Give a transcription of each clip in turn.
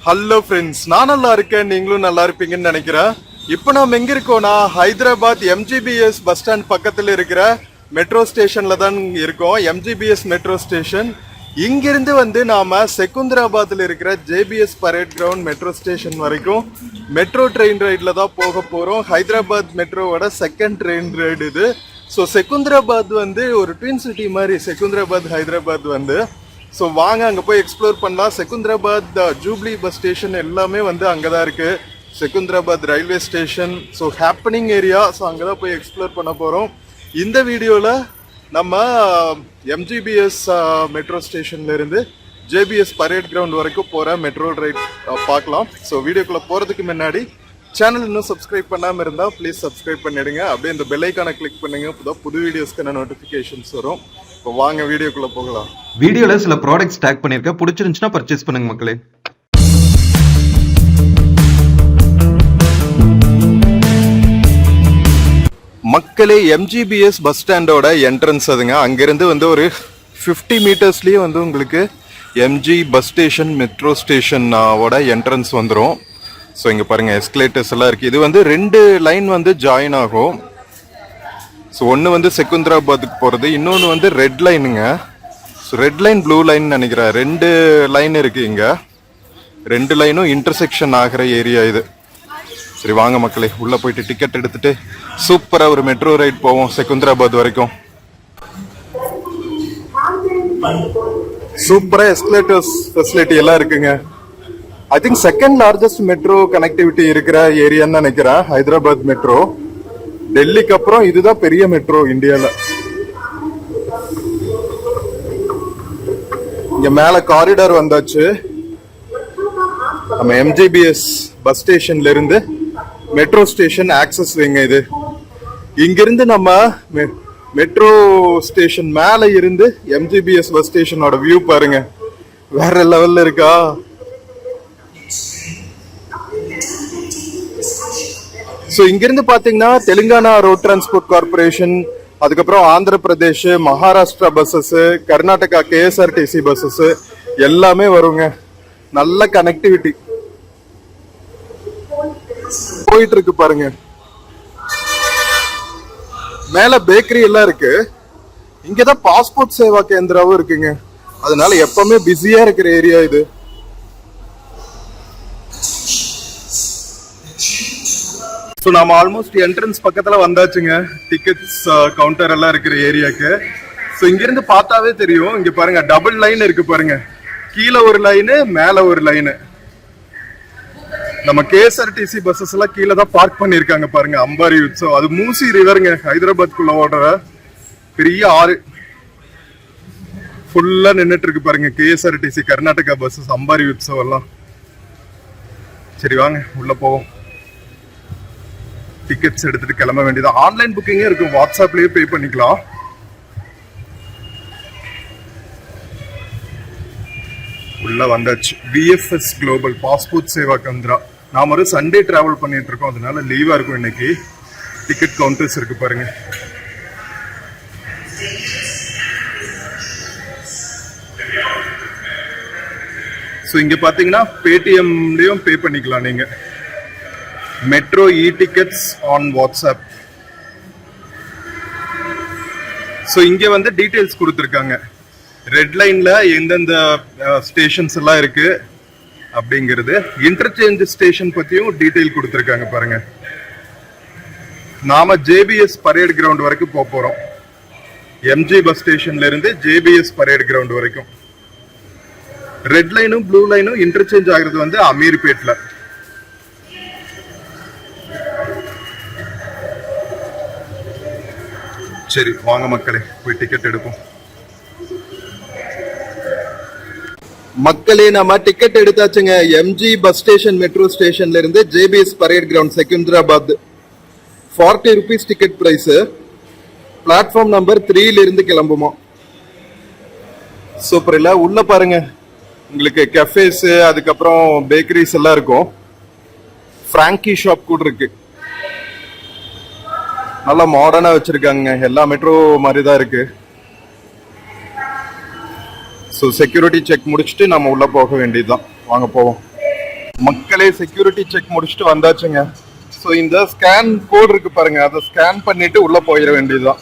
Hello friends, நான் நல்லா இருக்கேன், நீங்களும் நல்லா இருப்பீங்கன்னு நினைக்கிறேன். இப்போ நாம் எங்க இருக்கோம்னா ஹைதராபாத் MGBS பஸ் ஸ்டாண்ட் பக்கத்தில் இருக்கிற மெட்ரோ ஸ்டேஷன்ல தான் இருக்கோம். MGBS metro station. இங்கிருந்து வந்து நாம செகுந்தராபாத்ல இருக்கிற JBS parade ground metro station வரைக்கும் மெட்ரோ ட்ரெயின் ரைட்ல தான் போக போறோம். ஹைதராபாத் மெட்ரோவோட செகண்ட் ட்ரெயின் ரைடு இது. ஸோ செகுந்தராபாத் வந்து ஒரு ட்வின் சிட்டி மாதிரி, செகுந்தராபாத் ஹைதராபாத் வந்து. ஸோ வாங்க அங்கே போய் எக்ஸ்ப்ளோர் பண்ணலாம். செகுந்தராபாத் ஜூப்ளி பஸ் ஸ்டேஷன் எல்லாமே வந்து அங்கே தான் இருக்குது. Secunderabad railway station, so happening area. So அங்கே தான் போய் எக்ஸ்ப்ளோர் பண்ண போகிறோம். இந்த வீடியோவில் நம்ம MGBS மெட்ரோ ஸ்டேஷன்லேருந்து JBS பரேட் கிரவுண்ட் வரைக்கும் போகிற மெட்ரோ ரைட் பார்க்கலாம். ஸோ வீடியோக்குள்ளே போகிறதுக்கு முன்னாடி சேனல் இன்னும் சப்ஸ்கிரைப் பண்ணாமல் இருந்தால் ப்ளீஸ் சப்ஸ்கிரைப் பண்ணிடுங்க. அப்படியே இந்த பெல் ஐக்கானை கிளிக் பண்ணுங்க. இப்போதான் புது வீடியோஸ்க்கான நோட்டிஃபிகேஷன்ஸ் வரும். இப்போ வாங்க வீடியோக்குள்ளே போகலாம். வீடியோல சில ப்ராடக்ட்ஸ் டேக் பண்ணிருக்கேன், பிடிச்சிருந்துச்சுன்னா பர்ச்சேஸ் பண்ணுங்க மக்களே. மக்களே, MGBS பஸ் ஸ்டாண்டோட என்ட்ரன்ஸ் அதுங்க. அங்கிருந்து வந்து ஒரு 50 மீட்டர்ஸ்லேயே வந்து உங்களுக்கு MG பஸ் ஸ்டேஷன் மெட்ரோ ஸ்டேஷனோட என்ட்ரன்ஸ் வந்துடும். ஸோ இங்கே பாருங்கள், எஸ்கலேட்டர்ஸ் எல்லாம் இருக்குது. இது வந்து 2 லைன் வந்து ஜாயின் ஆகும். ஸோ ஒன்று வந்து செகுந்தராபாத்துக்கு போகிறது, இன்னொன்று வந்து ரெட் லைனுங்க. So red line blue line நினைக்கிறேன், 2 லைன் இருக்குது இங்கே. 2 லைனும் இன்டர்செக்ஷன் ஆகிற ஏரியா இது. சரி வாங்க மக்களே, உள்ளே போயிட்டு டிக்கெட் எடுத்துட்டு சூப்பராக ஒரு மெட்ரோ ரைட் போவோம் செகுந்தராபாத் வரைக்கும். சூப்பராக எஸ்கலேட்டர்ஸ் ஃபெசிலிட்டி எல்லாம் இருக்குங்க. I think second largest metro connectivity இருக்கிற ஏரியான்னு நினைக்கிறேன் ஹைதராபாத் மெட்ரோ. டெல்லிக்கு அப்புறம் இதுதான் பெரிய மெட்ரோ இந்தியாவில். இங்க மேல காரிடார் வந்தாச்சு. நம்ம MGBS பஸ் ஸ்டேஷன்ல இருந்து மெட்ரோ ஸ்டேஷன் ஆக்சஸ் வைங்க இது. இங்கிருந்து நம்ம மெட்ரோ ஸ்டேஷன் மேல இருந்து MGBS பஸ் ஸ்டேஷனோட வியூ பாருங்க, வேற லெவல்ல இருக்கா. ஸோ இங்கிருந்து பார்த்தீங்கன்னா தெலுங்கானா ரோட் டிரான்ஸ்போர்ட் கார்பரேஷன், அதுக்கப்புறம் Andhra Pradesh, Maharashtra buses, Karnataka KSRTC buses எல்லாமே வருங்க. நல்ல கனெக்டிவிட்டி போயிட்டு இருக்கு பாருங்க. மேல பேக்கரி எல்லாம் இருக்கு. இங்கதான் பாஸ்போர்ட் சேவா கேந்திராவும் இருக்குங்க. அதனால எப்பவுமே பிஸியா இருக்கிற ஏரியா இது. ஸோ நம்ம ஆல்மோஸ்ட் என்ட்ரன்ஸ் பக்கத்தில் வந்தாச்சுங்க. டிக்கெட்ஸ் கவுண்டர் எல்லாம் இருக்கிற ஏரியாவுக்கு. ஸோ இங்கிருந்து பார்த்தாவே தெரியும். இங்கே பாருங்க, டபுள் லைன் இருக்கு பாருங்க. கீழே ஒரு லைனு, மேலே ஒரு லைனு. நம்ம KSRTC பஸ்ஸஸ் எல்லாம் கீழே தான் பார்க் பண்ணியிருக்காங்க பாருங்க. அம்பாரி உற்சவ், அது மூசி ரிவருங்க. ஹைதராபாத்குள்ள ஓடுற பெரிய ஆறு ஃபுல்லா நின்றுட்டு இருக்கு பாருங்க. KSRTC கர்நாடகா பஸ்ஸஸ், அம்பாரி உற்சவ் எல்லாம். சரி வாங்க உள்ள போவோம். டிக்கெட்ஸ் எடுத்துட்டு கிளம்ப வேண்டியது. ஆன்லைன் புக்கிங்கே இருக்கும், வாட்ஸ்அப்லயே பே பண்ணிக்கலாம். உள்ள வந்தாச்சு. VFS global passport Seva Kendra. நாம ஒரு சண்டே டிராவல் பண்ணிட்டு இருக்கோம், அதனால லீவா இருக்கும் இன்னைக்கு. டிக்கெட் கவுண்டர்ஸ் இருக்கு பாருங்க. ஸோ இங்க பாத்தீங்கன்னா பேடிஎம்லயும் பே பண்ணிக்கலாம் நீங்க. Metro tickets on WhatsApp. So இங்கே வந்து டீட்டெயில்ஸ் கொடுத்துருக்காங்க. ரெட் லைன்ல எந்தெந்த ஸ்டேஷன்ஸ் எல்லாம் இருக்கு அப்படிங்கிறது. இன்டர்சேஞ்ச் ஸ்டேஷன் பத்தியும் டீட்டெயில் கொடுத்துருக்காங்க பாருங்க. நாம JBS பரேட் கிரவுண்ட் வரைக்கும் போக போறோம். MG பஸ் ஸ்டேஷன்ல இருந்து JBS பரேட் கிரவுண்ட் வரைக்கும். ரெட் லைனும் ப்ளூ லைனும் இன்டர்சேஞ்ச் ஆகுறது வந்து அமீர்பேட்ல. சரி வாங்க மக்களே, போய் டிக்கெட் எடுப்போம். மக்களே, நம்ம டிக்கெட் எடுத்தாச்சுங்க. MG பஸ் ஸ்டேஷன் மெட்ரோ ஸ்டேஷன்ல இருந்து JBS parade ground Secunderabad. 40 rupees ticket price. Platform number 3ல இருந்து கிளம்புமா. சூப்பர் இல்ல? உள்ள பாருங்க, உங்களுக்கு கஃபேஸ், அதுக்கப்புறம் பேக்கரிஸ் எல்லாம் இருக்கும். ஃப்ராங்கி ஷாப் கூட இருக்கு. நல்லா மாடர்னா வச்சிருக்காங்க. எல்லா மெட்ரோ மாதிரி தான் இருக்கு. ஸோ செக்யூரிட்டி செக் முடிச்சுட்டு நம்ம உள்ள போக வேண்டியதுதான். வாங்க போவோம். மக்களே செக்யூரிட்டி செக் முடிச்சுட்டு வந்தாச்சுங்க. ஸோ இந்த ஸ்கேன் கோட் இருக்கு பாருங்க, அதை ஸ்கேன் பண்ணிட்டு உள்ள போயிட வேண்டியதுதான்.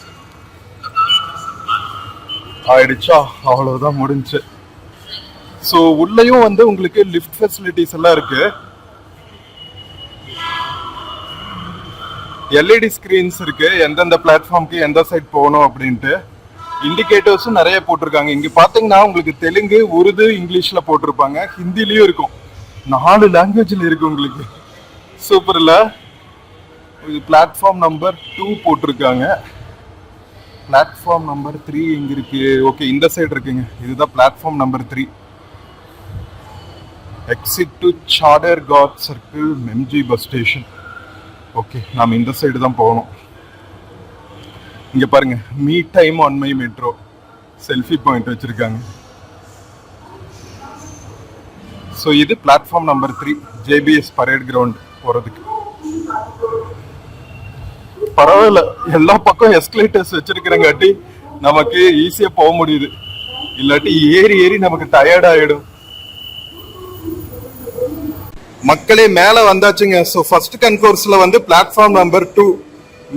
ஆயிடுச்சா, அவ்வளவுதான் முடிஞ்சு. ஸோ உள்ளேயும் வந்து உங்களுக்கு லிஃப்ட் ஃபெசிலிட்டிஸ் எல்லாம் இருக்கு. எல்இடி ஸ்கிரீன்ஸ் இருக்கு, எந்தெந்த பிளாட்ஃபார்முக்கு எந்த சைட் போகணும் அப்படின்ட்டு. இண்டிகேட்டர்ஸும் நிறைய போட்டிருக்காங்க. இங்க பாத்தீங்கன்னா உங்களுக்கு தெலுங்கு, உருது, இங்கிலீஷ்ல போட்டிருப்பாங்க, ஹிந்திலயும் இருக்கும். 4 லாங்குவேஜ்ல இருக்கு உங்களுக்கு. சூப்பர்ல. இது பிளாட்ஃபார்ம் நம்பர் 2 போட்டிருக்காங்க. பிளாட்ஃபார்ம் நம்பர் 3 எங்க இருக்கு? ஓகே, இந்த சைடு இருக்குங்க. இதுதான் platform number 3. Exit to Chaderghat circle MG bus station. Okay, நாம இந்த சைடு தான் போகணும். இங்க பாருங்க, me time on my metro selfie point வச்சிருக்காங்க. ஸோ இது platform number 3 JBS parade ground போறதுக்கு. பரவாயில்ல, எல்லா பக்கம் எஸ்கலேட்டர்ஸ் வச்சிருக்கிறங்காட்டி நமக்கு ஈஸியா போக முடியுது. இல்லாட்டி ஏறி ஏறி நமக்கு டயர்ட் ஆயிடும். மக்களே மேல வந்தாச்சுங்க. ஸோ ஃபர்ஸ்ட் கன்கோர்ஸ்ல வந்து பிளாட்ஃபார்ம் நம்பர் 2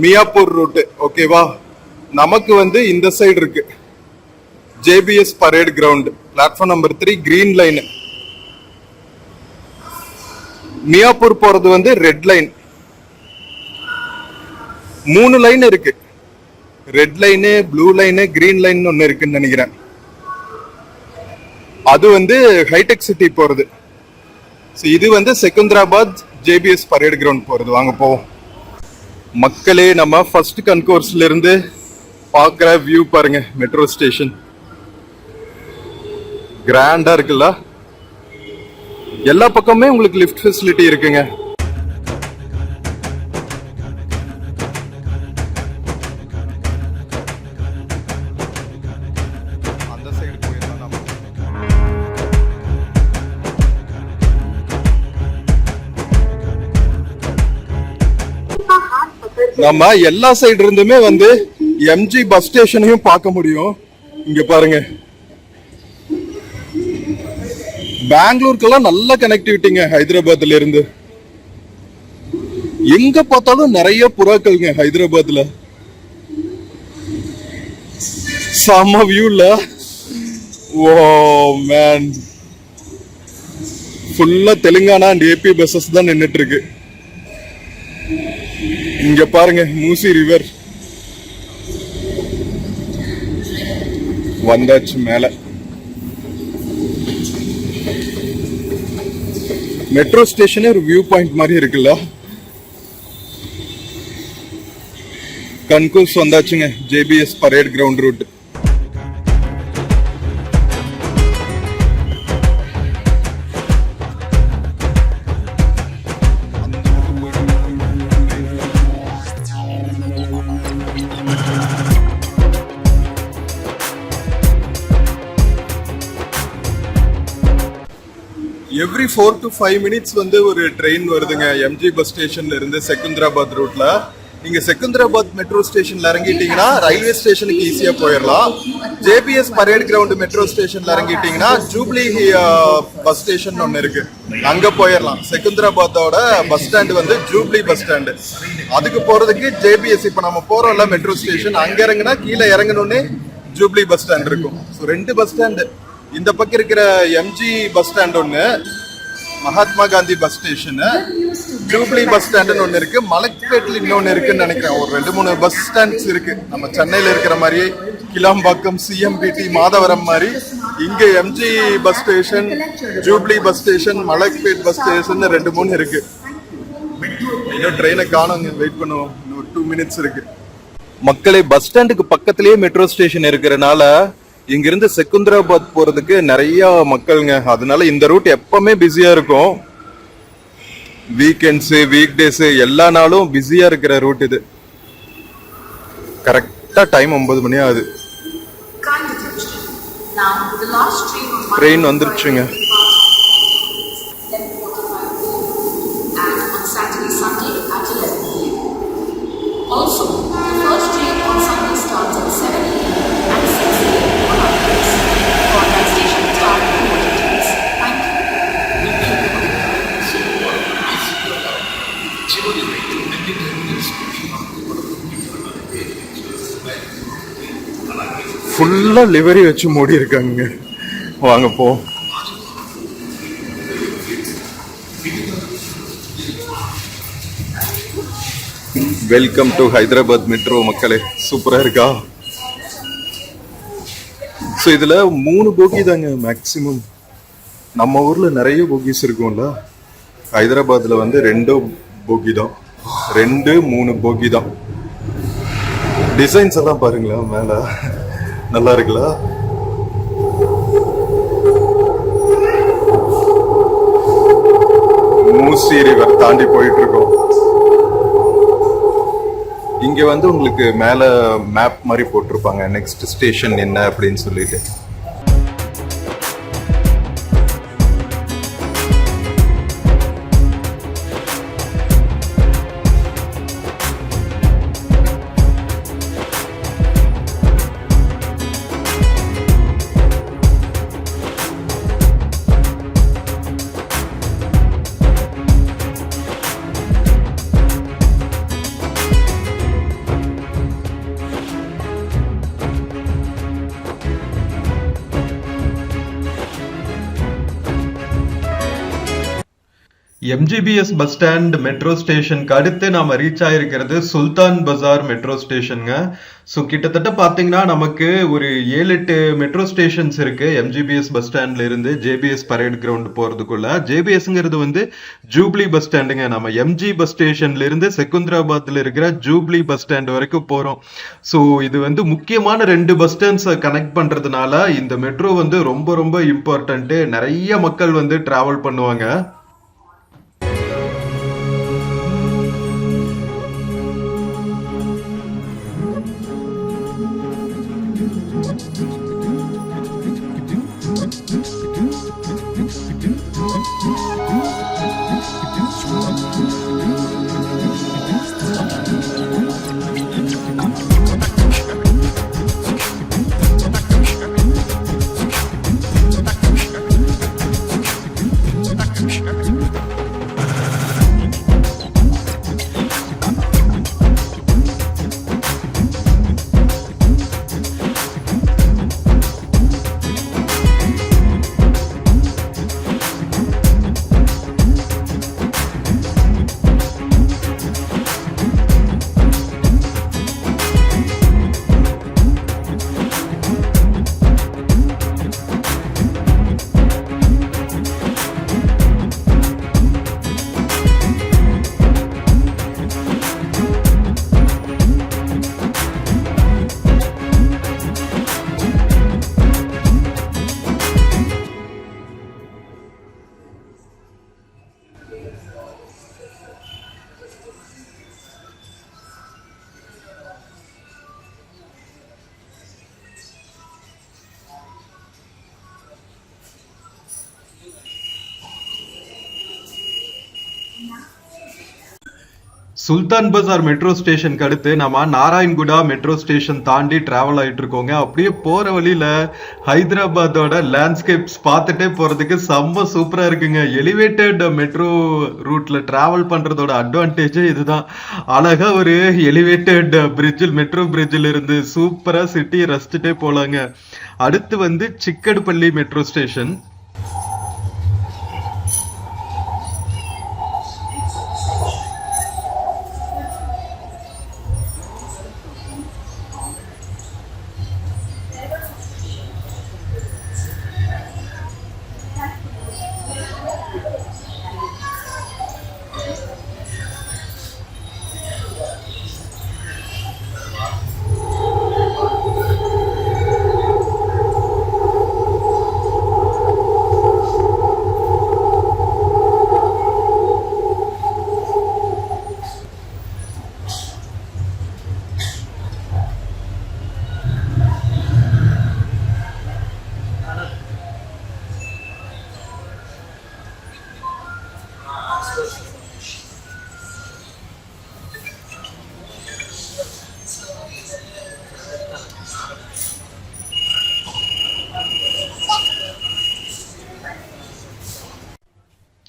மியாப்பூர் ரூட். ஓகேவா, நமக்கு வந்து இந்த சைடு இருக்கு JBS parade ground. Platform number 3 green line. Miyapur போறது வந்து ரெட் லைன். 3 லைன் இருக்கு. Red line, blue line, green line ஒன்னு இருக்குன்னு நினைக்கிறேன். அது வந்து ஹைடெக் சிட்டி போறது. இது வந்து செகந்திராபாத் ஜேபிஎஸ் பரேட் கிரவுண்ட் போறது. வாங்க போவோம். மக்களே, நம்ம ஃபர்ஸ்ட் கன்கோர்ஸ்ல இருந்து பார்க்குற வியூ பாருங்க. மெட்ரோ ஸ்டேஷன் கிராண்டா இருக்குல்ல. எல்லா பக்கமே உங்களுக்கு லிஃப்ட் ஃபெசிலிட்டி இருக்குங்க. அந்த சைடு போயிடலாம் நம்ம. நம்ம எல்லா சைடு இருந்துமே வந்து எம்ஜி பஸ் ஸ்டேஷனையும் பார்க்க முடியும். இங்க பாருங்க, பெங்களூருக்கெல்லாம் நல்ல கனெக்டிவிட்டிங்க. ஹைதராபாத்ல இருந்து எங்க பார்த்தாலும் நிறைய புறாக்கள்ங்க ஹைதராபாத்ல. செம்ம வியூல. ஓ மேன், ஃபுல்லா தெலுங்கானா அண்ட் ஏபி பஸ்ஸஸ் தான் நின்னுட்டு இருக்கு. இங்க பாருங்க, மூசி ரிவர் வந்தாச்சு மேல. மெட்ரோ ஸ்டேஷனே ஒரு வியூ பாயிண்ட் மாதிரி இருக்குல்ல. கன்கூஸ் வந்தாச்சுங்க, JBS parade ground route. Every 4 to 5 minutes வந்து ஒரு ட்ரெயின் வருதுங்க எம்ஜி பஸ் ஸ்டேஷன்ல இருந்து செகந்திராபாத் ரூட்ல. நீங்க செகந்திராபாத் மெட்ரோ ஸ்டேஷன்ல இறங்கிட்டீங்கன்னா ரயில்வே ஸ்டேஷனுக்கு ஈஸியா போயிடலாம். ஜேபிஎஸ் பரேட் கிரவுண்ட் மெட்ரோ ஸ்டேஷன்ல இறங்கிட்டீங்கன்னா ஜூப்ளி பஸ் ஸ்டேஷன் ஒன்னு இருக்கு, அங்க போயிடலாம். செகந்திராபாத்தோட பஸ் ஸ்டாண்ட் வந்து ஜூப்ளி பஸ் ஸ்டாண்டு. அதுக்கு போறதுக்கு ஜேபிஎஸ், இப்ப நம்ம போறோம்ல மெட்ரோ ஸ்டேஷன், அங்க இறங்குனா கீழே இறங்கணும்னு ஜூப்ளி பஸ் ஸ்டாண்ட் இருக்கும். So 2 bus stand. இந்த பக்கம் இருக்கிற எம்ஜி பஸ் ஸ்டாண்ட் ஒன்று, Mahatma Gandhi bus station, Jubilee bus ஸ்டாண்டுன்னு ஒன்று இருக்கு, மலக்பேட்டில் இன்னொன்று இருக்குன்னு நினைக்கிறேன். ஒரு 2-3 பஸ் ஸ்டாண்ட்ஸ் இருக்கு. நம்ம சென்னையில் இருக்கிற மாதிரியே கிளாம்பாக்கம், சிஎம்பிடி, மாதவரம் மாதிரி இங்க MG bus station, Jubilee bus station, Malakpet bus station 2-3 இருக்கு. இன்னும் ட்ரெயினை காணுங்க, வெயிட் பண்ணுவோம். இன்னும் 2 minutes இருக்கு. மக்களே, பஸ் ஸ்டாண்டுக்கு பக்கத்திலேயே மெட்ரோ ஸ்டேஷன் இருக்கிறனால இங்கிருந்து செகந்திராபாத் போறதுக்கு நிறைய மக்கள்ங்க. அதனால இந்த ரூட் எப்பவுமே பிஸியா இருக்கும். வீக்கெண்ட்ஸ், வீக் டேஸ் எல்லா நாளும் பிஸியா இருக்கிற ரூட் இது. கரெக்டா டைம் 9 மணி ஆகுது. ட்ரெயின் வந்துருச்சுங்க. Also, the first train on Sunday starts at 7 a.m. and 6 a.m. on Mondays. Contact station staff for more details. Thank you. ஃபுல்லா லிவரி வச்சு மூடி இருக்காங்க. வாங்க போ. வெல்கம் டு ஹைதராபாத் மெட்ரோ மக்களே. சூப்பரா இருக்கா? ஸோ இதுல 3 போகி தாங்க மேக்சிமம். நம்ம ஊர்ல நிறைய போகிஸ் இருக்கும்ல, ஹைதராபாத்ல வந்து 2 போகி தான், 2-3 போகி தான். டிசைன்ஸ் எல்லாம் பாருங்களேன் மேல, நல்லா இருக்குல்ல? மூசி ரிவர் தாண்டி போயிட்டு இருக்கோம். இங்க வந்து உங்களுக்கு மேல மேப் மாதிரி போட்டிருப்பாங்க, நெக்ஸ்ட் ஸ்டேஷன் என்ன அப்படின்னு சொல்லிட்டு. எம்ஜிபிஎஸ் பஸ் ஸ்டாண்ட் மெட்ரோ ஸ்டேஷனுக்கு அடுத்து நாம ரீச் ஆயிருக்கிறது சுல்தான் பஜார் மெட்ரோ ஸ்டேஷனுங்க. ஸோ கிட்டத்தட்ட பார்த்தீங்கன்னா நமக்கு ஒரு 7-8 மெட்ரோ ஸ்டேஷன்ஸ் இருக்கு எம்ஜிபிஎஸ் பஸ் ஸ்டாண்ட்ல இருந்து ஜேபிஎஸ் பரேட் கிரவுண்ட் போறதுக்குள்ள. ஜேபிஎஸ்ங்கிறது வந்து ஜூப்ளி பஸ் ஸ்டாண்டுங்க. நம்ம எம்ஜி பஸ் ஸ்டேஷன்ல இருந்து செகுந்தராபாத்ல இருக்கிற ஜூப்ளி பஸ் ஸ்டாண்ட் வரைக்கும் போறோம். ஸோ இது வந்து முக்கியமான 2 பஸ் ஸ்டாண்ட்ஸை கனெக்ட் பண்றதுனால இந்த மெட்ரோ வந்து ரொம்ப ரொம்ப இம்பார்ட்டன்ட். நிறைய மக்கள் வந்து டிராவல் பண்ணுவாங்க. சுல்தான் பஜார் மெட்ரோ ஸ்டேஷனுக்கு அடுத்து நம்ம நாராயண்குடா மெட்ரோ ஸ்டேஷன் தாண்டி டிராவல் ஆயிட்டு இருக்கோங்க. அப்படியே போற வழியில ஹைதராபாத்தோட லேண்ட்ஸ்கேப்ஸ் பார்த்துட்டே போறதுக்கு செம்ம சூப்பரா இருக்குங்க. எலிவேட்டட் மெட்ரோ ரூட்ல டிராவல் பண்றதோட அட்வான்டேஜ் இதுதான். அழகா ஒரு எலிவேட்டட் பிரிட்ஜில் மெட்ரோ பிரிட்ஜில் இருந்து சூப்பரா சிட்டி ரசிச்சுட்டே போலாங்க. அடுத்து வந்து Chikkadpally metro station.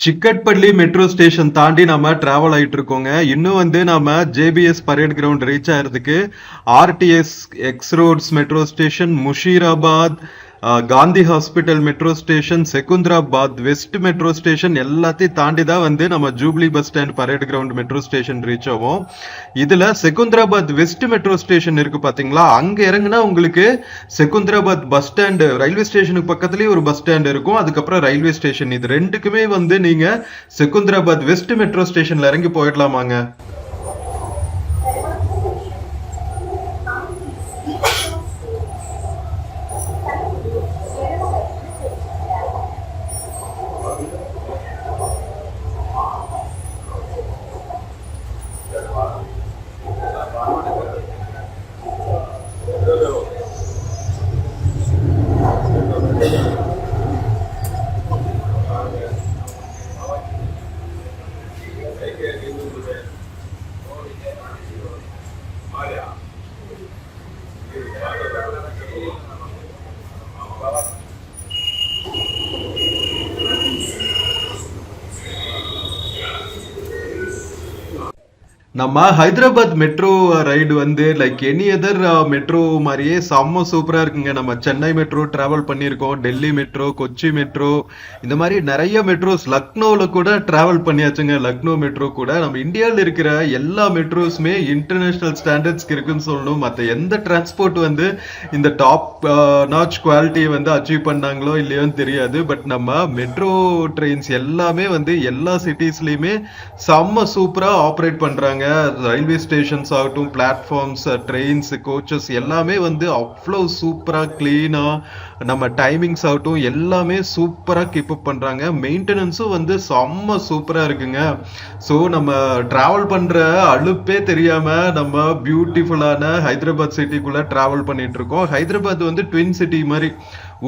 Chikkadpally metro station தாண்டி நம்ம டிராவல் ஆயிட்டு இருக்கோங்க. இன்னும் வந்து நம்ம ஜேபிஎஸ் பரேட் கிரவுண்ட் ரீச் ஆகிறதுக்கு RTC X roads metro station, Musheerabad, Gandhi hospital metro station, Secunderabad west metro station எல்லாத்தையும் தாண்டி தான் வந்து நம்ம Jubilee bus stand parade ground metro station reach ஆகும். இதுல செகுந்தராபாத் வெஸ்ட் மெட்ரோ ஸ்டேஷன் இருக்கு பாத்தீங்களா, அங்க இறங்குனா உங்களுக்கு செகுந்தராபாத் பஸ் ஸ்டாண்ட் ரயில்வே ஸ்டேஷனுக்கு பக்கத்துலயே ஒரு பஸ் ஸ்டாண்ட் இருக்கும், அதுக்கப்புறம் ரயில்வே ஸ்டேஷன். இது ரெண்டுக்குமே வந்து நீங்க செகுந்தராபாத் வெஸ்ட் மெட்ரோ ஸ்டேஷன்ல இறங்கி போயிடலாமாங்க. நம்ம ஹைதராபாத் மெட்ரோ ரைடு வந்து லைக் எனி அதர் மெட்ரோ மாதிரியே செம்ம சூப்பரா இருக்குங்க. நம்ம சென்னை மெட்ரோ டிராவல் பண்ணியிருக்கோம், டெல்லி மெட்ரோ, கொச்சி மெட்ரோ, இந்த மாதிரி நிறைய மெட்ரோஸ், லக்னோவில் கூட டிராவல் பண்ணியாச்சுங்க. லக்னோ மெட்ரோ கூட நம்ம இந்தியாவில் இருக்கிற எல்லா மெட்ரோஸுமே இன்டர்நேஷனல் ஸ்டாண்டர்ட்ஸ்க்கு இருக்குன்னு சொல்லணும். மற்ற எந்த டிரான்ஸ்போர்ட் வந்து இந்த டாப் நாச் குவாலிட்டியை வந்து அச்சீவ் பண்ணாங்களோ இல்லையோன்னு தெரியாது. பட் நம்ம மெட்ரோ ட்ரெயின்ஸ் எல்லாமே வந்து எல்லா சிட்டிஸ்லையுமே செம்ம சூப்பரா ஆப்ரேட் பண்றாங்க. ரயில்வே ஸ்டேஷன்ஸ் ஆகட்டும், பிளாட்ஃபார்ம்ஸ், ட்ரெயின்ஸ், கோச்சஸ் எல்லாமே வந்து அவ்வளோ சூப்பரா கிளீனா, நம்ம டைமிங்ஸ் ஆகட்டும் எல்லாமே சூப்பரா கீப் அப் பண்றாங்க. மெயின்டெனன்ஸும் வந்து செம்ம சூப்பரா இருக்குங்க. ஸோ நம்ம டிராவல் பண்ற அலுப்பே தெரியாம நம்ம பியூட்டிஃபுல்லான ஹைதராபாத் சிட்டிக்குள்ள டிராவல் பண்ணிட்டு இருக்கோம். ஹைதராபாத் வந்து ட்வின் சிட்டி மாதிரி.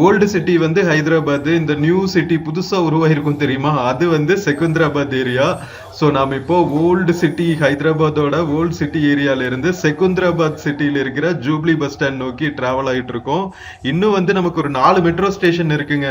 ஓல்டு சிட்டி வந்து ஹைதராபாத், இந்த நியூ சிட்டி புதுசா உருவாயிருக்கும் தெரியுமா, அது வந்து செகுந்தராபாத் ஏரியா. ஸோ நாம இப்போ ஓல்டு சிட்டி ஹைதராபாத்தோட ஓல்டு சிட்டி ஏரியால இருந்து செகுந்தராபாத் சிட்டியில இருக்கிற ஜூப்ளி பஸ் ஸ்டாண்ட் நோக்கி டிராவல் ஆயிட்டு இருக்கோம். இன்னும் வந்து நமக்கு ஒரு 4 மெட்ரோ ஸ்டேஷன் இருக்குங்க.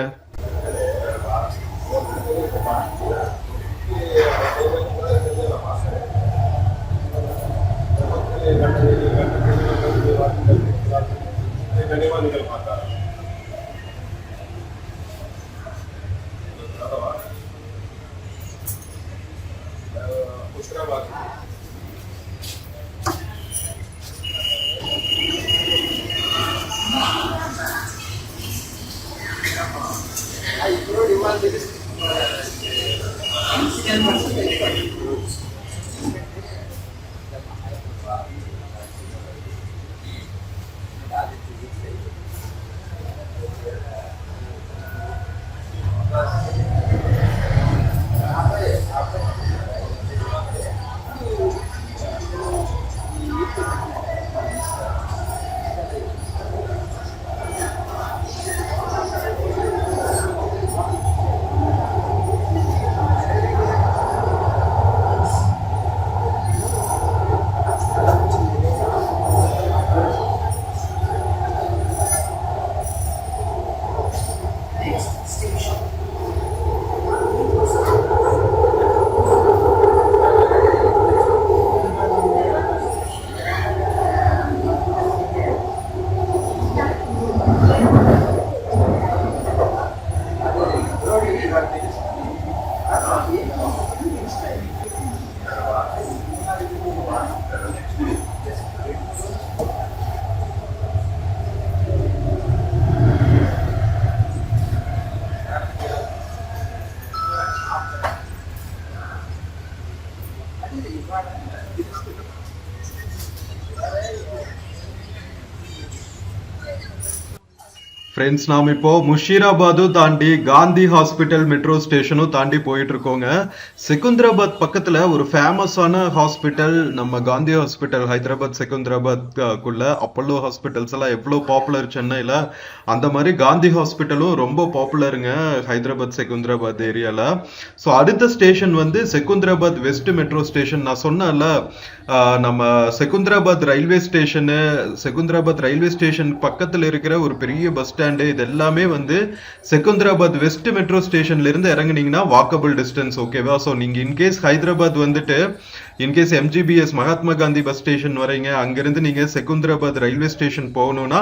ஃப்ரெண்ட்ஸ், நாம் இப்போ முஷீராபாதும் தாண்டி காந்தி ஹாஸ்பிட்டல் மெட்ரோ ஸ்டேஷனும் தாண்டி போயிட்டு இருக்கோங்க. செகுந்தராபாத் பக்கத்துல ஒரு ஃபேமஸான ஹாஸ்பிட்டல் நம்ம காந்தி ஹாஸ்பிட்டல், ஹைதராபாத் செகுந்தராபாத்குள்ள அப்பல்லோ ஹாஸ்பிட்டல்ஸ் எல்லாம் எவ்வளோ பாப்புலர் சென்னையில், அந்த மாதிரி காந்தி ஹாஸ்பிட்டலும் ரொம்ப பாப்புலருங்க ஹைதராபாத் செகுந்தராபாத் ஏரியாவில். ஸோ அடுத்த ஸ்டேஷன் வந்து செகுந்தராபாத் வெஸ்ட் மெட்ரோ ஸ்டேஷன். நான் சொன்னேன்ல, நம்ம செகுந்தராபாத் ரயில்வே ஸ்டேஷனு, செகுந்தராபாத் ரயில்வே ஸ்டேஷன் பக்கத்தில் இருக்கிற ஒரு பெரிய பஸ் ஸ்டாண்ட் ஸ்டாண்டு இது எல்லாமே வந்து செகுந்தராபாத் வெஸ்ட் மெட்ரோ ஸ்டேஷன்ல இருந்து இறங்குனீங்கன்னா வாக்கபிள் டிஸ்டன்ஸ். ஓகேவா? ஸோ நீங்க இன்கேஸ் ஹைதராபாத் வந்துட்டு in case MGBS Mahatma Gandhi bus station வரீங்க, அங்கிருந்து நீங்க செகுந்தராபாத் ரயில்வே ஸ்டேஷன் போகணும்னா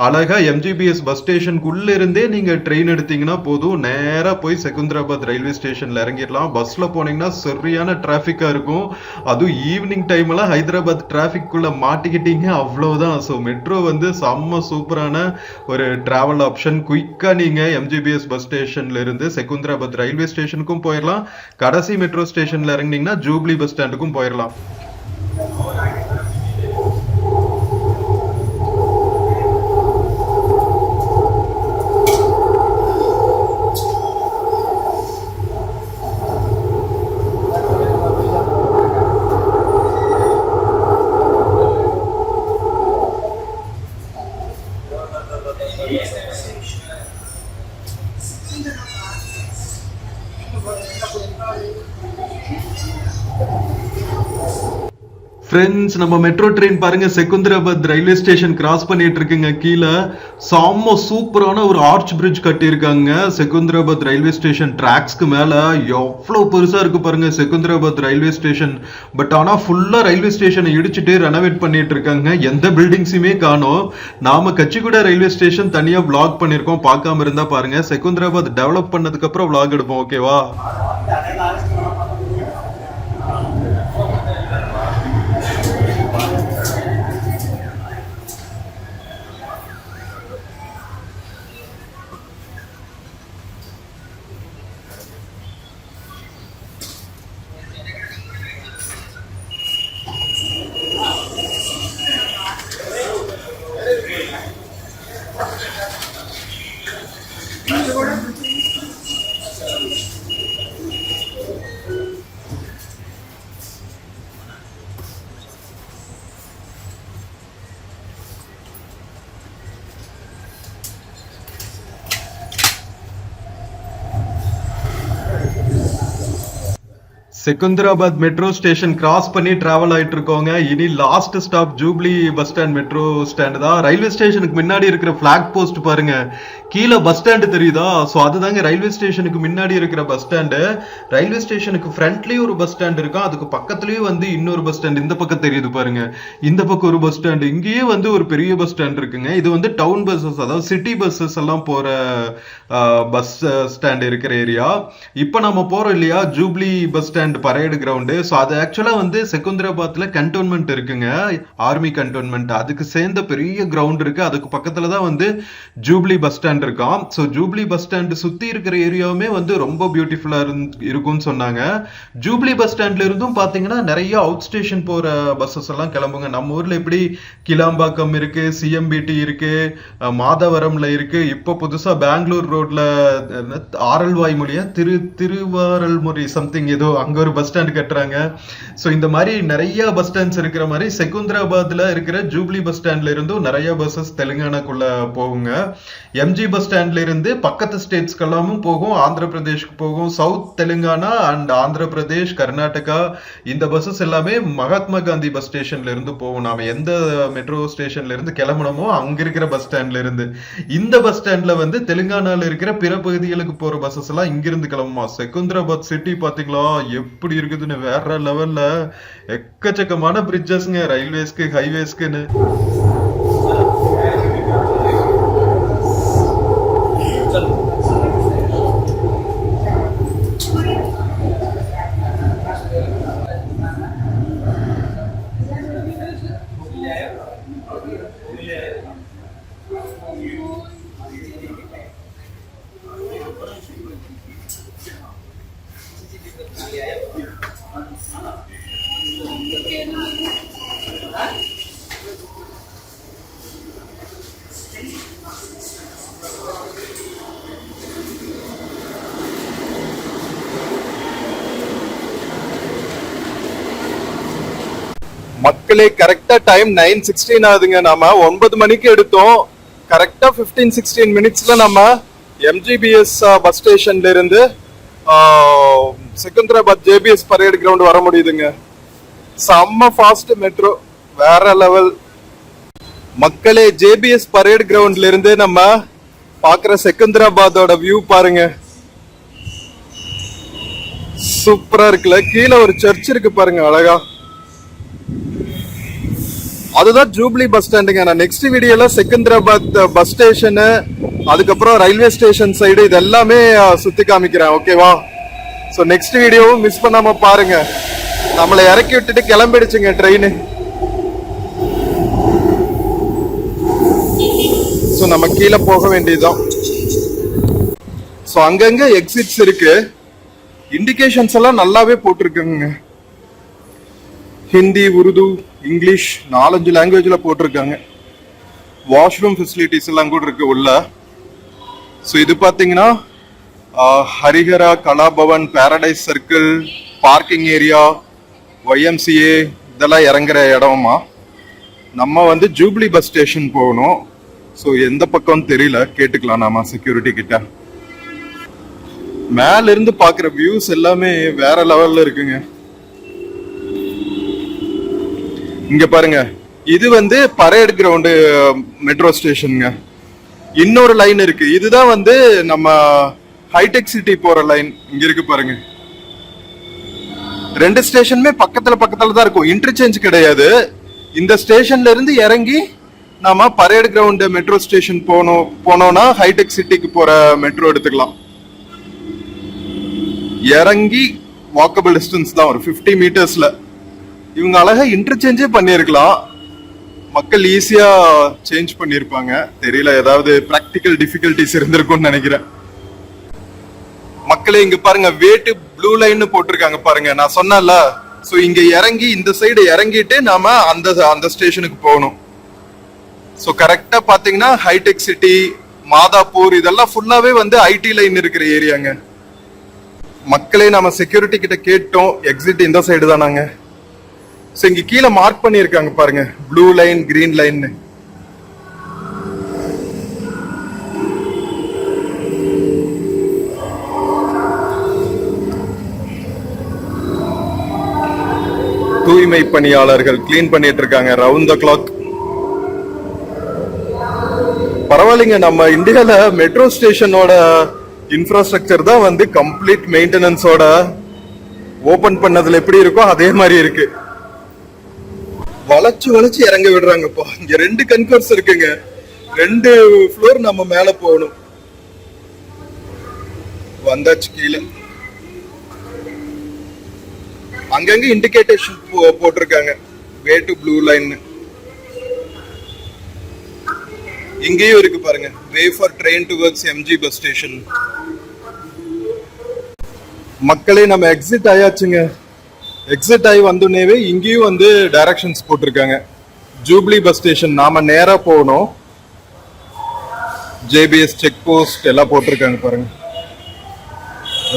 அழகா எம்ஜிபிஎஸ் பஸ் ஸ்டேஷனுக்குள்ள இருந்தே நீங்க ட்ரெயின் எடுத்தீங்கன்னா போதும், நேரா போய் செகுந்தராபாத் ரயில்வே ஸ்டேஷன்ல இறங்கிடலாம். பஸ்ல போனீங்கன்னா சரியான டிராபிக்கா இருக்கும். அதுவும் ஈவினிங் டைம் எல்லாம் ஹைதராபாத் டிராபிக் குள்ள மாட்டிக்கிட்டீங்க அவ்வளவுதான். ஸோ மெட்ரோ வந்து செம்ம சூப்பரான ஒரு டிராவல் ஆப்ஷன். குயிக்கா நீங்க எம்ஜிபிஎஸ் பஸ் ஸ்டேஷன்ல இருந்து செகுந்தராபாத் ரயில்வே ஸ்டேஷனுக்கும் போயிடலாம். கடைசி மெட்ரோ ஸ்டேஷன்ல இறங்கினீங்கன்னா ஜூப்ளி பஸ் ஸ்டாண்டுக்கும் போயிடலாம். ஃப்ரெண்ட்ஸ், நம்ம மெட்ரோ ட்ரெயின் பாருங்க செகுந்தராபாத் ரயில்வே ஸ்டேஷன் கிராஸ் பண்ணிட்டு இருக்குங்க. கீழே செம்ம சூப்பரான ஒரு ஆர்ச் பிரிட்ஜ் கட்டியிருக்காங்க செகுந்தராபாத் ரயில்வே ஸ்டேஷன் டிராக்ஸ்க்கு மேல. எவ்வளவு பெருசா இருக்கு பாருங்க செகுந்தராபாத் ரயில்வே ஸ்டேஷன். பட் ஆனா ஃபுல்லா ரயில்வே ஸ்டேஷனை இடிச்சுட்டு ரெனோவேட் பண்ணிட்டு இருக்காங்க. எந்த பில்டிங்ஸுமே காணோம். நாம கச்சிகுடா ரயில்வே ஸ்டேஷன் தனியா vlog பண்ணிருக்கோம், பார்க்காம இருந்தா பாருங்க. செகுந்தராபாத் டெவலப் பண்ணதுக்கு அப்புறம் vlog எடுப்போம். ஓகேவா? செகுந்தராபாத் மெட்ரோ ஸ்டேஷன் கிராஸ் பண்ணி டிராவல் ஆயிட்டு இருக்கோங்க. இனி last stop jubilee bus stand metro stand தான். ரயில்வே ஸ்டேஷனுக்கு முன்னாடி இருக்கிற பிளாக் போஸ்ட் பாருங்க, கீழே பஸ் ஸ்டாண்டு தெரியுதா? ஸோ அதுதாங்க ரயில்வே ஸ்டேஷனுக்கு முன்னாடி இருக்கிற பஸ் ஸ்டாண்டு. ரயில்வே ஸ்டேஷனுக்கு ஃப்ரண்ட்லயும் ஒரு பஸ் ஸ்டாண்ட் இருக்கும், அதுக்கு பக்கத்துலயும் வந்து இன்னொரு பஸ் ஸ்டாண்ட் இந்த பக்கம் தெரியுது பாருங்க. இந்த பக்கம் ஒரு பஸ் ஸ்டாண்டு, இங்கேயே வந்து ஒரு பெரிய பஸ் ஸ்டாண்ட் இருக்குங்க. இது வந்து டவுன் பஸ்ஸஸ், அதாவது சிட்டி பஸ்ஸஸ் எல்லாம் போற பஸ் ஸ்டாண்ட் இருக்கிற ஏரியா. இப்போ நம்ம போறோம் இல்லையா jubilee bus stand parade ground. So அது ஆக்சுவலா வந்து செகுந்தராபாத்ல கண்டோன்மெண்ட் இருக்குங்க, ஆர்மி கண்டோன்மெண்ட். அதுக்கு சேர்ந்த பெரிய கிரவுண்ட் இருக்கு. அதுக்கு பக்கத்துல தான் வந்து ஜூப்ளி பஸ் ஸ்டாண்ட் இருக்கான். ஸோ ஜூப்ளி பஸ் ஸ்டாண்ட் சுத்தி இருக்கிற ஏரியாவுமே வந்து ரொம்ப பியூட்டிஃபுல்லா இருக்கும்னு சொன்னாங்க. ஜூப்ளி பஸ் ஸ்டாண்ட்ல இருந்தும் பாத்தீங்கன்னா நிறைய அவுட் ஸ்டேஷன் போற பஸ்ஸஸ் எல்லாம் கிளம்புங்க. நம்ம ஊர்ல எப்படி கிளாம்பாக்கம் இருக்கு, சிஎம்பிடி இருக்கு, மாதவரம்ல இருக்கு, இப்போ புதுசா பெங்களூர் ரோட்ல ஆரல்வாய்மொழியா திருவாரல்மொழி சம்திங் ஏதோ அங்க ஒரு பஸ் ஸ்டாண்ட் கட்டுறாங்க. சோ இந்த மாதிரி நிறைய பஸ் ஸ்டாண்ட்ஸ் இருக்கிற மாதிரி செகுந்தராபாத்ல இருக்கிற ஜூப்ளி பஸ் ஸ்டாண்ட்ல இருந்தும் நிறைய பஸ்ஸஸ் தெலுங்கானாக்குள்ள போகுங்க. எம்ஜி பஸ் ஸ்டாண்ட்ல இருந்து பக்கத்து ஸ்டேட்ஸ்க்கு எல்லாமும் போகும், ஆந்திர பிரதேஷ்க்கு போகும். சவுத் தெலுங்கானா அண்ட் ஆந்திர பிரதேஷ், கர்நாடகா இந்த பஸ்ஸஸ் எல்லாமே மகாத்மா காந்தி பஸ் ஸ்டேஷன்ல இருந்து போகும். நாம எந்த மெட்ரோ ஸ்டேஷன்ல இருந்து கிளம்பணுமோ அங்க இருக்கிற பஸ் ஸ்டாண்ட்ல இருந்து. இந்த பஸ் ஸ்டாண்ட்ல வந்து தெலுங்கானால இருக்கிற பிற பகுதிகளுக்கு போற பஸ்ஸஸ் எல்லாம் இங்கிருந்து கிளம்புமா. செகுந்தராபாத் சிட்டி பாத்தீங்களா எப்படி இருக்குதுன்னு, வேற லெவல்ல. எக்கச்சக்கமான பிரிட்ஜஸ்ங்க ரயில்வேஸ்க்கு ஹைவேஸ்க்குன்னு. மக்களே கரெக்டா டைம் 9:16 ஆகுதுங்க. நாம 9 மணிக்கு எடுத்தோம். கரெக்டா 15-16 மினிட்ஸ்ல நம்ம எம்ஜிபிஎஸ் பஸ் ஸ்டேஷன்ல இருந்து செகுந்தராபாத் ஜேபிஎஸ் பரேட் கிரவுண்ட் வர முடியுதுங்க. செம்ம ஃபாஸ்ட் மெட்ரோ, வேற லெவல். மக்களே ஜேபிஎஸ் பரேட் கிரவுண்ட்ல இருந்து நம்ம பாக்குற செகந்திராபாத்தோட வியூ பாருங்க, சூப்பரா இருக்குல்ல. கீழே ஒரு சர்ச் இருக்கு பாருங்க அழகா. அதுதான் ஜூப்ளி பஸ் ஸ்டாண்டுங்க. நான் நெக்ஸ்ட் வீடியோல செகந்திராபாத் பஸ் ஸ்டேஷனு, அதுக்கப்புறம் ரயில்வே ஸ்டேஷன் சைடு இது எல்லாமே சுத்தி காமிக்கிறேன். ஓகேவா? ஸோ நெக்ஸ்ட் வீடியோவும் மிஸ் பண்ணாம பாருங்க. நம்மளை இறக்கி விட்டுட்டு கிளம்பிடுச்சுங்க ட்ரெயின். ஸோ நம்ம கீழே போக வேண்டியதுதான். ஸோ அங்கங்க எக்ஸிட்ஸ் இருக்கு. இண்டிகேஷன்ஸ் எல்லாம் நல்லாவே போட்டிருக்காங்க. ஹிந்தி, உருது, இங்கிலீஷ் 4-5 லாங்குவேஜ்ல போட்டிருக்காங்க. வாஷ்ரூம் ஃபெசிலிட்டிஸ் எல்லாம் கூட இருக்கு உள்ள. ஸோ இது பாத்தீங்கன்னா Harihara Kalabhavan, Paradise circle, parking area, YMCA இதெல்லாம் இறங்குற இடமா. நம்ம வந்து ஜூப்ளி பஸ் ஸ்டேஷன் போகணும். ஸோ எந்த பக்கம் தெரியல, கேட்டுக்கலாம் நாம செக்யூரிட்டி கிட்ட. மேல இருந்து பாக்குற வியூஸ் எல்லாமே வேற லெவல்ல இருக்குங்க. இங்க பாருங்க, இது வந்து பரேட் கிரவுண்டு மெட்ரோ ஸ்டேஷனுங்க. இன்னொரு லைன் இருக்கு, இதுதான் வந்து நம்ம ஹைடெக் சிட்டி போற லைன். இங்க இருக்கு பாருங்க. 2 ஸ்டேஷனுமே பக்கத்துல பக்கத்துல தான் இருக்கும், இன்டர்சேஞ்ச் கிடையாது. இந்த ஸ்டேஷன்ல இருந்து இறங்கி நாம பரேட் கிரவுண்ட் மெட்ரோ ஸ்டேஷன் போனோம்னா ஹைடெக் சிட்டிக்கு போற மெட்ரோ எடுத்துக்கலாம். இறங்கி வாக்கபிள் டிஸ்டன்ஸ் தான், ஒரு 50 மீட்டர்ஸ்ல. இவங்க அழகா இன்டர்சேஞ்சே பண்ணிருக்கலாம், மக்கள் ஈஸியா சேஞ்ச் பண்ணிருப்பாங்க. தெரியல, ஏதாவது பிராக்டிக்கல் டிஃபிகல்டிஸ் இருந்திருக்கும்னு நினைக்கிறேன். மக்களே இங்க பாருங்க, வேட்டு ப்ளூ லைன் போட்டிருக்காங்க பாருங்க. நான் சொன்னல, சோ இங்க இறங்கி இந்த சைடு இறங்கிட்டு நாம அந்த ஸ்டேஷனுக்கு போகணும். சோ கரெக்டா பாத்தீங்கன்னா ஹைடெக் சிட்டி, மாதாப்பூர் இதெல்லாம் ஃபுல்லாவே வந்து ஐடி லைன் இருக்கிற ஏரியாங்க. மக்களே நாம செக்யூரிட்டி கிட்ட கேட்டோம், எக்ஸிட் இந்த சைடு தானாங்க. சோ இங்க கீழே மார்க் பண்ணிருக்காங்க பாருங்க, ப்ளூ லைன், கிரீன் லைன். தூய்மை பணியாளர்கள் கிளீன் பண்ணிட்டு இருக்காங்க ரவுண்ட் த கிளாக். பரவாயில்லைங்க, நம்ம இந்தியால மெட்ரோ ஸ்டேஷனோட இன்ஃப்ராஸ்ட்ரக்சர் தான் வந்து கம்ப்ளீட் மெயின்டெனன்ஸோட ஓபன் பண்ணதுல எப்படி இருக்கோ அதே மாதிரி இருக்கு. வளைச்சு வளைச்சு இறங்க விடுறாங்கப்பா. இங்க 2 கன்கோர்ஸ் இருக்குங்க, 2 ஃப்ளோர் நம்ம மேல போகணும். வந்தாச்சு கீழே. அங்கங்க இண்டிகேட்டேஷன் போட்டிருக்காங்க, வே டு ப்ளூ லைன். இங்கேயும் இருக்கு பாருங்க, way for train towards MG bus station. மக்களே நம்ம எக்ஸிட் ஆயாச்சுங்க. எக்ஸிட் ஆகி வந்தோடனேவே இங்கேயும் வந்து டைரக்ஷன்ஸ் போட்டிருக்காங்க. ஜூப்ளி பஸ் ஸ்டேஷன் நாம நேரா போகணும். JBS செக் போஸ்ட் எல்லாம் போட்டிருக்காங்க பாருங்க.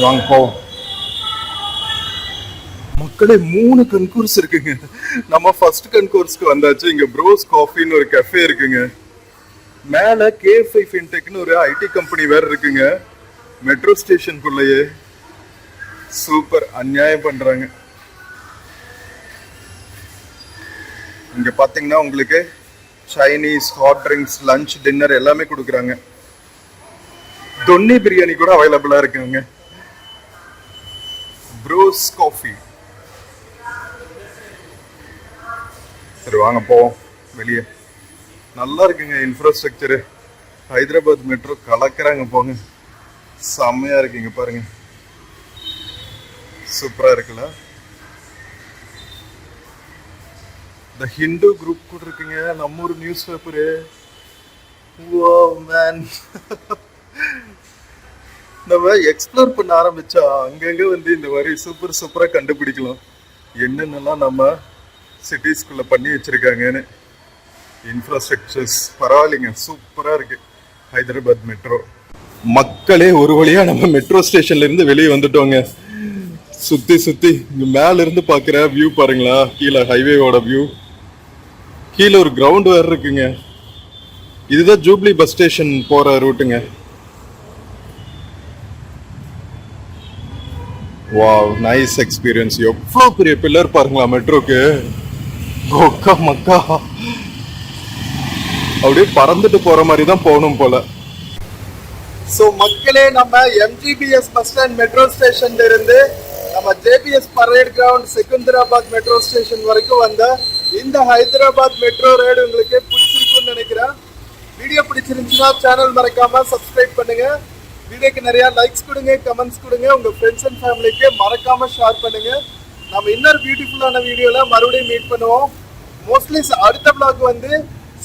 வாங்க போவோம். மக்களே 3 கன்கோர்ஸ் இருக்குங்க. நம்ம ஃபர்ஸ்ட் கன்கோர்ஸ்க்கு வந்தாச்சு. இங்க ப்ரோஸ் காஃபின்னு ஒரு கஃபே இருக்குங்க. மேல K5 ஃபின்டெக்னு ஒரு ஐடி கம்பெனி வேற இருக்குங்க மெட்ரோ ஸ்டேஷனுக்குள்ளேயே. சூப்பர், அநியாயம் பண்றாங்க. இங்க பாத்தீங்கன்னா உங்களுக்கு Chinese, hot drinks, lunch, dinner எல்லாமே கொடுக்குறாங்க. தொன்னி பிரியாணி கூட அவைலபிளா இருக்குங்க. Bros coffee. சரி வாங்க போவோம் வெளியே. நல்லா இருக்குங்க இன்ஃப்ராஸ்ட்ரக்சரு. ஹைதராபாத் மெட்ரோ கலக்குறாங்க போங்க. செம்மையா இருக்குங்க பாருங்க, சூப்பரா இருக்குல்ல. த ஹிந்து குரூப் கூட இருக்குங்க, நம்ம ஒரு நியூஸ் பேப்பரு. Wow man. நம்ம எக்ஸ்ப்ளோர் பண்ண ஆரம்பிச்சா அங்கங்க வந்து இந்த மாதிரி சூப்பரா கண்டுபிடிக்கலாம் என்னென்னலாம் நம்ம சிட்டிஸ்குள்ள பண்ணி வச்சிருக்காங்கன்னு. இன்ஃப்ராஸ்ட்ரக்சர்ஸ் பரவாயில்லைங்க, சூப்பரா இருக்கு ஹைதராபாத் மெட்ரோ. மக்களே ஒரு வழியா நம்ம மெட்ரோ ஸ்டேஷன்ல இருந்து வெளியே வந்துட்டோங்க. சுத்தி இங்க மேல இருந்து பாக்குற வியூ பாருங்களா, கீழே ஹைவேவோட வியூ. கீழே ஒரு கிரவுண்ட் வேற இருக்குங்க. இதுதான் ஜூப்ளி பஸ் ஸ்டேஷன் போற ரூட்டுங்க. Wow, nice experience. எவ்வளோ பெரிய பில்லர் பாருங்களா மெட்ரோக்கு. கொக்கா மக்கா, அப்படியே பறந்துட்டு போற மாதிரி தான் போகணும் போல. ஸோ மக்களே, நம்ம எம்ஜிபிஎஸ் பஸ் ஸ்டாண்ட் மெட்ரோ ஸ்டேஷன்ல இருந்து நம்ம JBS parade ground Secunderabad metro station வரைக்கும் வந்த இந்த ஹைதராபாத் மெட்ரோ ரைடு உங்களுக்கு பிடிச்சிருக்கும்னு நினைக்கிறேன். வீடியோ பிடிச்சிருந்துச்சுன்னா சேனல் மறக்காம சப்ஸ்கிரைப் பண்ணுங்க. வீடியோக்கு நிறைய லைக்ஸ் கொடுங்க, கமெண்ட்ஸ் கொடுங்க. உங்க ஃப்ரெண்ட்ஸ் அண்ட் ஃபேமிலிக்கு மறக்காம ஷேர் பண்ணுங்க. நம்ம இன்னொரு பியூட்டிஃபுல்லான வீடியோல மறுபடியும் மீட் பண்ணுவோம். மோஸ்ட்லி அடுத்த vlog வந்து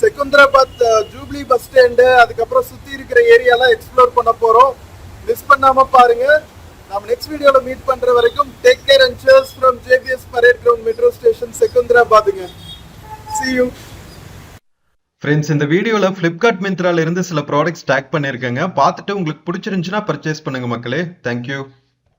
செகந்தராபாத் ஜூப்ளி பஸ் ஸ்டாண்டு, அதுக்கப்புறம் சுத்தி இருக்கிற ஏரியாலாம் எக்ஸ்ப்ளோர் பண்ண போறோம். மிஸ் பண்ணாம பாருங்க. நம்ம நெக்ஸ்ட் வீடியோல மீட் பண்ற வரைக்கும் take care and cheers from JBS parade ground metro station செகந்தராபாத்ங்க. See you. ஃப்ரெண்ட்ஸ், இந்த வீடியோல ஃப்ளிப்கார்ட் மிந்த்ரால இருந்து சில ப்ராடக்ட்ஸ் டேக் பண்ணியிருக்கேங்க. பார்த்துட்டு உங்களுக்கு பிடிச்சிருந்துச்சுன்னா பர்ச்சேஸ் பண்ணுங்க மக்களே. தேங்க்யூ.